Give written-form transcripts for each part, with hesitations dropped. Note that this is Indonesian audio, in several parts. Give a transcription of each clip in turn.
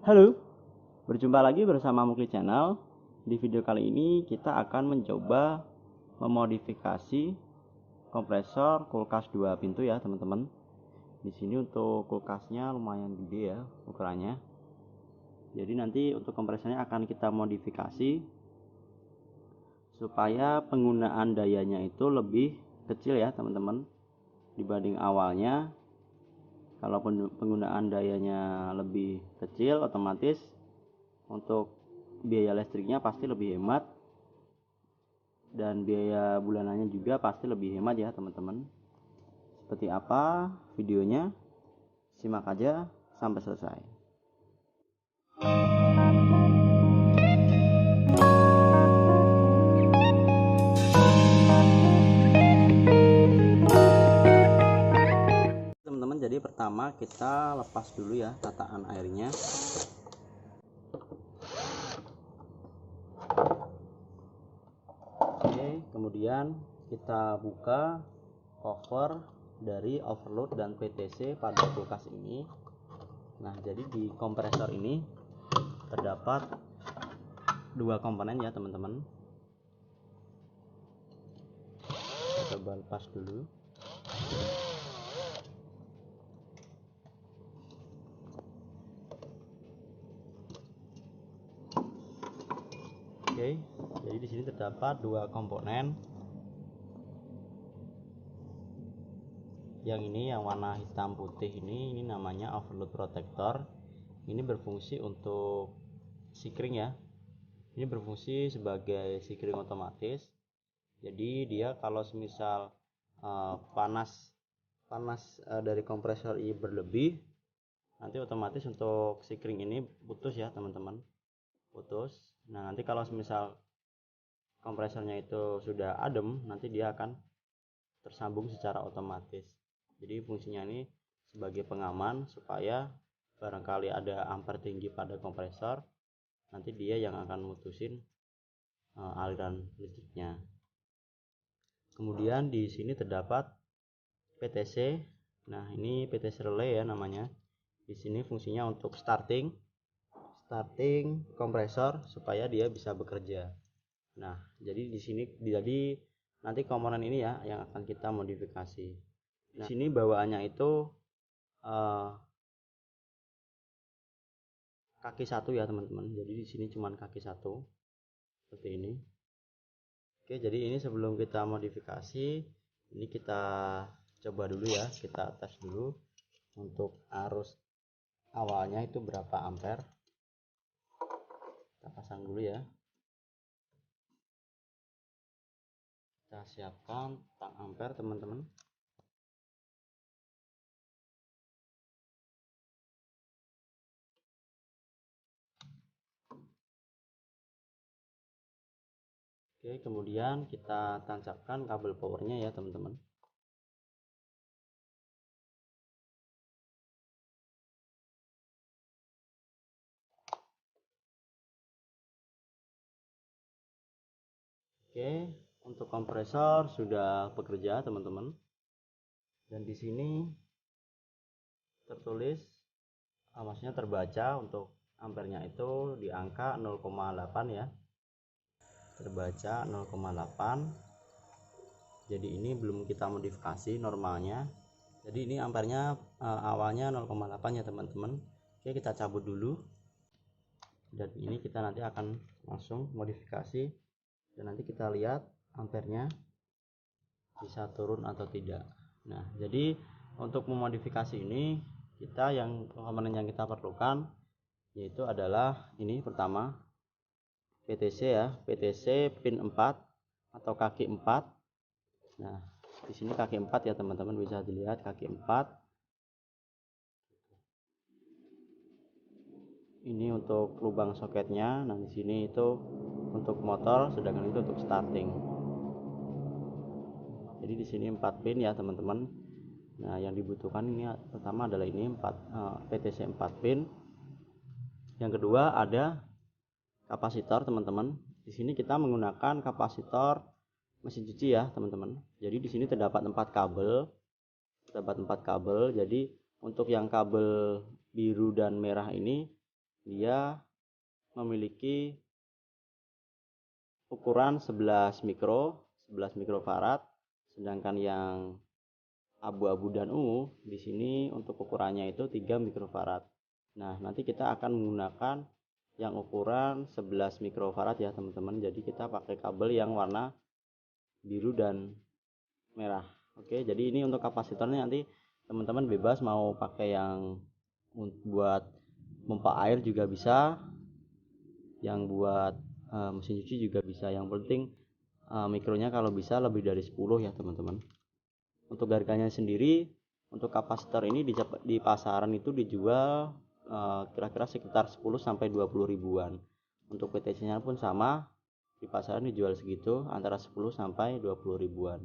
Halo, berjumpa lagi bersama Mukli Channel. Di video kali ini kita akan mencoba memodifikasi kompresor kulkas 2 pintu ya teman-teman. Di sini untuk kulkasnya lumayan gede ya ukurannya. Jadi nanti untuk kompresornya akan kita modifikasi supaya penggunaan dayanya itu lebih kecil ya teman-teman dibanding awalnya. Kalau penggunaan dayanya lebih kecil, otomatis untuk biaya listriknya pasti lebih hemat dan biaya bulanannya juga pasti lebih hemat ya teman-teman. Seperti apa videonya? Simak aja sampai selesai. Teman-teman, jadi pertama kita lepas dulu ya tataan airnya. Oke, kemudian kita buka cover dari overload dan PTC pada kulkas ini. Nah, jadi di kompresor ini terdapat dua komponen ya teman-teman. Kita coba lepas dulu. Oke, jadi di sini terdapat dua komponen. Yang ini yang warna hitam putih ini namanya overload protector. Ini berfungsi untuk sikring ya. Ini berfungsi sebagai sikring otomatis. Jadi dia kalau semisal panas dari kompresor ini berlebih, nanti otomatis untuk sikring ini putus ya teman-teman, putus. Nah, nanti kalau semisal kompresornya itu sudah adem, nanti dia akan tersambung secara otomatis. Jadi fungsinya ini sebagai pengaman supaya barangkali ada ampere tinggi pada kompresor, nanti dia yang akan mutusin aliran listriknya. Kemudian di sini terdapat PTC. Nah, ini PTC relay ya namanya. Di sini fungsinya untuk starting kompresor supaya dia bisa bekerja. Nah, jadi di sini nanti komponen ini ya yang akan kita modifikasi. Di sini bawaannya itu kaki satu ya teman-teman. Jadi di sini cuma kaki satu seperti ini. Oke, jadi ini sebelum kita modifikasi, ini kita coba dulu ya, kita tes dulu untuk arus awalnya itu berapa ampere. Kita pasang dulu ya. Kita siapkan tang ampere teman-teman. Oke, kemudian kita tancapkan kabel powernya ya teman-teman. Oke, untuk kompresor sudah bekerja teman-teman. Dan di sini tertulis, maksudnya terbaca untuk ampernya itu di angka 0,8 ya. Terbaca 0,8. Jadi ini belum kita modifikasi normalnya. Jadi ini ampernya awalnya 0,8 ya teman-teman. Oke, kita cabut dulu. Dan ini kita nanti akan langsung modifikasi dan nanti kita lihat ampernya bisa turun atau tidak. Nah, jadi untuk memodifikasi ini komponen yang kita perlukan yaitu adalah ini pertama PTC ya, PTC pin 4 atau kaki 4. Nah, di sini kaki 4 ya teman-teman, bisa dilihat kaki 4. Ini untuk lubang soketnya. Nah, di sini itu untuk motor, sedangkan itu untuk starting. Jadi di sini 4 pin ya teman-teman. Nah, yang dibutuhkan ini pertama adalah ini PTC 4 pin. Yang kedua ada kapasitor teman-teman. Di sini kita menggunakan kapasitor mesin cuci ya teman-teman. Jadi di sini terdapat 4 kabel. Jadi untuk yang kabel biru dan merah ini dia memiliki ukuran 11 mikrofarad, sedangkan yang abu-abu dan ungu di sini untuk ukurannya itu 3 mikrofarad. Nah, nanti kita akan menggunakan yang ukuran 11 mikrofarad ya teman-teman. Jadi kita pakai kabel yang warna biru dan merah. Oke, jadi ini untuk kapasitornya nanti teman-teman bebas mau pakai yang buat pompa air juga bisa, yang buat mesin cuci juga bisa. Yang penting mikronya kalau bisa lebih dari 10 ya teman-teman. Untuk harganya sendiri untuk kapasitor ini di pasaran itu dijual kira-kira sekitar 10 sampai 20 ribuan. Untuk PTC-nya pun sama, di pasaran dijual segitu antara 10 sampai 20 ribuan.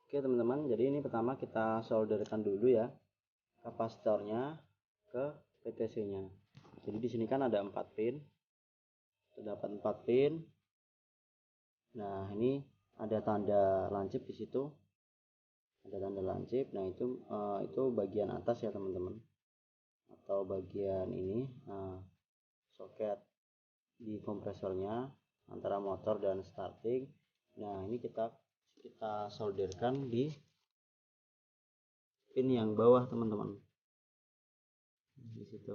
Oke teman-teman, jadi ini pertama kita solderkan dulu ya kapasitornya ke PTC-nya. Jadi di sini kan ada 4 pin. Terdapat 4 pin. Nah, ini ada tanda lancip di situ. Ada tanda lancip. Nah, itu bagian atas ya teman-teman. Atau bagian ini soket di kompresornya antara motor dan starting. Nah, ini kita solderkan di pin yang bawah teman-teman. Di situ.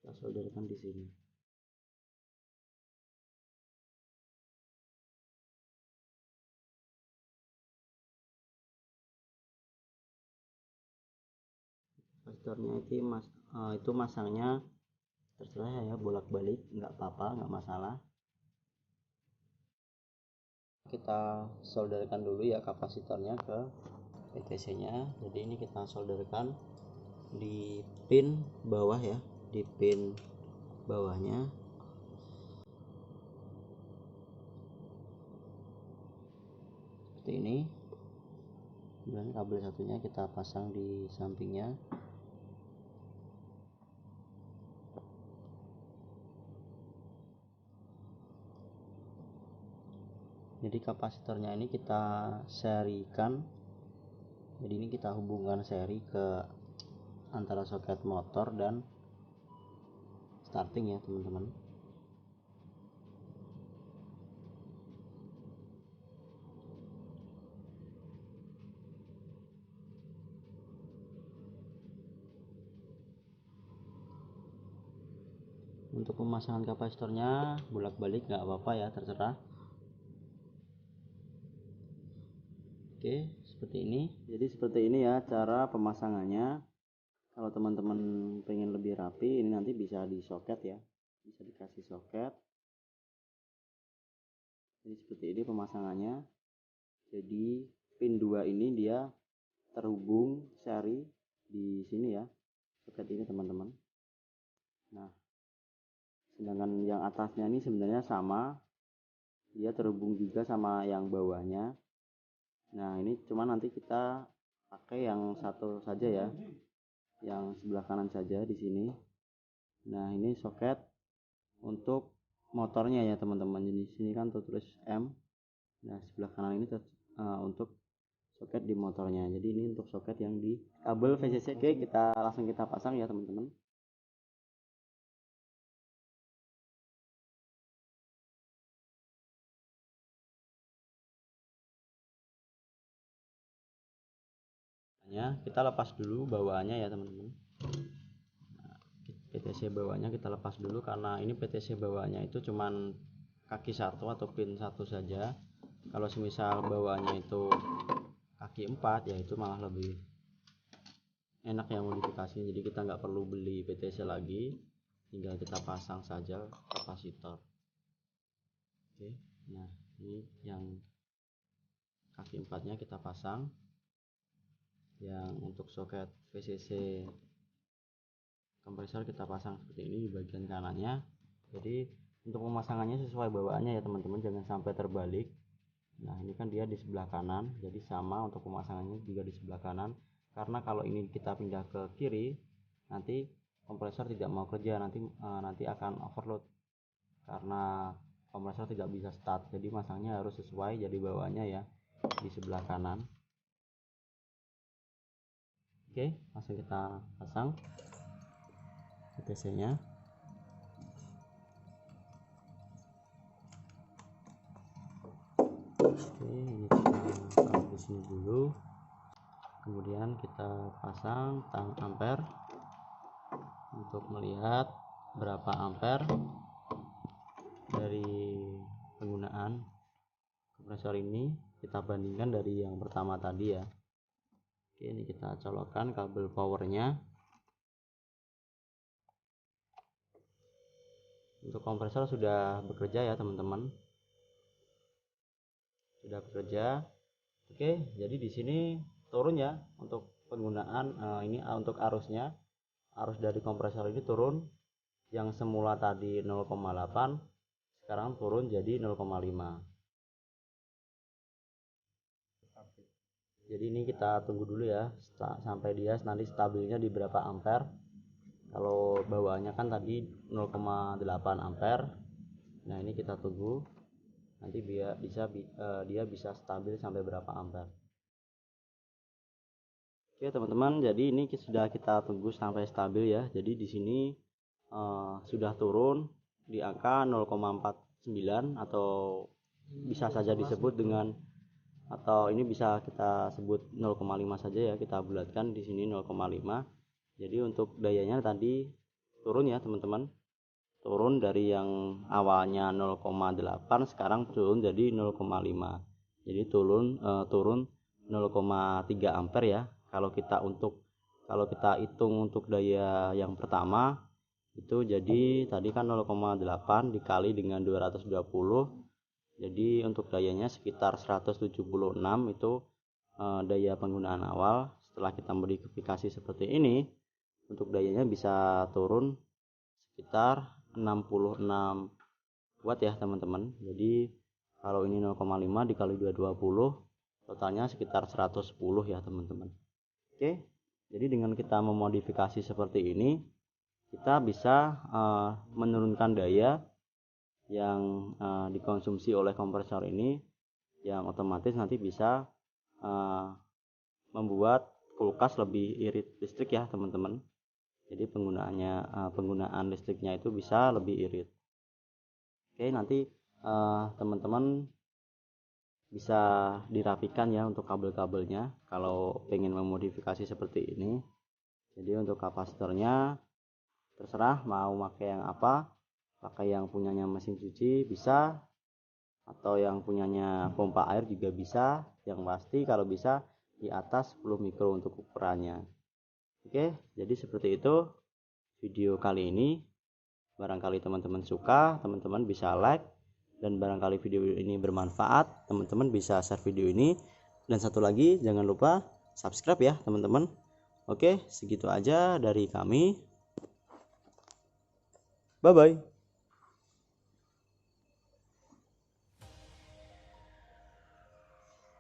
Kita solderkan di sini. Kapasitornya itu masangnya terserah ya, bolak-balik nggak apa-apa, nggak masalah. Kita solderkan dulu ya kapasitornya ke PTC nya. Jadi ini kita solderkan di pin bawah ya, di pin bawahnya. Seperti ini. Kemudian kabel satunya kita pasang di sampingnya. Jadi kapasitornya ini kita serikan. Jadi ini kita hubungkan seri ke antara soket motor dan starting ya teman-teman. Untuk pemasangan kapasitornya bolak-balik nggak apa-apa ya, terserah. Oke, seperti ini. Jadi seperti ini ya cara pemasangannya. Kalau teman-teman pengen lebih rapi, ini nanti bisa di soket ya, bisa dikasih soket. Jadi seperti ini pemasangannya. Jadi pin 2 ini dia terhubung seri di sini ya, soket ini teman-teman. Nah, sedangkan yang atasnya ini sebenarnya sama, dia terhubung juga sama yang bawahnya. Nah, ini cuma nanti kita pakai yang satu saja ya, yang sebelah kanan saja di sini. Nah, ini soket untuk motornya ya teman-teman. Jadi sini kan tertulis M. Nah, sebelah kanan ini untuk soket di motornya. Jadi ini untuk soket yang di kabel VCC. Oke, kita langsung pasang ya teman-teman. Kita lepas dulu bawaannya ya teman-teman. PTC bawahnya kita lepas dulu karena ini PTC bawahnya itu cuman kaki satu atau pin satu saja. Kalau semisal bawahnya itu kaki 4 ya itu malah lebih enak ya modifikasi. Jadi kita nggak perlu beli PTC lagi, tinggal kita pasang saja kapasitor. Oke, nah ini yang kaki 4 nya kita pasang. Yang untuk soket VCC kompresor kita pasang seperti ini di bagian kanannya. Jadi untuk pemasangannya sesuai bawaannya ya teman-teman, jangan sampai terbalik. Nah, ini kan dia di sebelah kanan, jadi sama untuk pemasangannya juga di sebelah kanan. Karena kalau ini kita pindah ke kiri, nanti kompresor tidak mau kerja, nanti akan overload karena kompresor tidak bisa start. Jadi masangnya harus sesuai, jadi bawaannya ya di sebelah kanan. Oke, langsung kita pasang PTC-nya. Oke, ini kita taruh di sini dulu. Kemudian kita pasang tang ampere untuk melihat berapa ampere dari penggunaan kompresor ini. Kita bandingkan dari yang pertama tadi ya. Oke, ini kita colokkan kabel powernya. Untuk kompresor sudah bekerja ya teman-teman, sudah bekerja. Oke, jadi di sini turun ya untuk penggunaan ini untuk arusnya. Arus dari kompresor ini turun, yang semula tadi 0,8 sekarang turun jadi 0,5. Jadi ini kita tunggu dulu ya sampai dia nanti stabilnya di berapa ampere. Kalau bawaannya kan tadi 0,8 ampere. Nah ini kita tunggu nanti dia bisa stabil sampai berapa ampere. Oke teman-teman, jadi ini sudah kita tunggu sampai stabil ya. Jadi di sini sudah turun di angka 0,49 atau bisa saja disebut dengan, atau ini bisa kita sebut 0,5 saja ya, kita bulatkan di sini 0,5. Jadi untuk dayanya tadi turun ya teman-teman, turun dari yang awalnya 0,8 sekarang turun jadi 0,5. Jadi turun 0,3 ampere ya. Kalau kita hitung untuk daya yang pertama itu, jadi tadi kan 0,8 dikali dengan 220, jadi untuk dayanya sekitar 176 itu daya penggunaan awal. Setelah kita modifikasi seperti ini, untuk dayanya bisa turun sekitar 66 watt ya teman-teman. Jadi kalau ini 0,5 dikali 220 totalnya sekitar 110 ya teman-teman. Oke, jadi dengan kita memodifikasi seperti ini, kita bisa menurunkan daya yang dikonsumsi oleh kompresor ini, yang otomatis nanti bisa membuat kulkas lebih irit listrik ya teman-teman. Jadi penggunaan listriknya itu bisa lebih irit. Oke, nanti teman-teman bisa dirapikan ya untuk kabel-kabelnya kalau pengen memodifikasi seperti ini. Jadi untuk kapasitornya terserah mau pakai yang apa, pakai yang punyanya mesin cuci bisa, atau yang punyanya pompa air juga bisa. Yang pasti kalau bisa di atas 10 mikro untuk ukurannya. Oke, jadi seperti itu video kali ini. Barangkali teman-teman suka, teman-teman bisa like, dan barangkali video ini bermanfaat, teman-teman bisa share video ini. Dan satu lagi, jangan lupa subscribe ya teman-teman. Oke, segitu aja dari kami. Bye bye.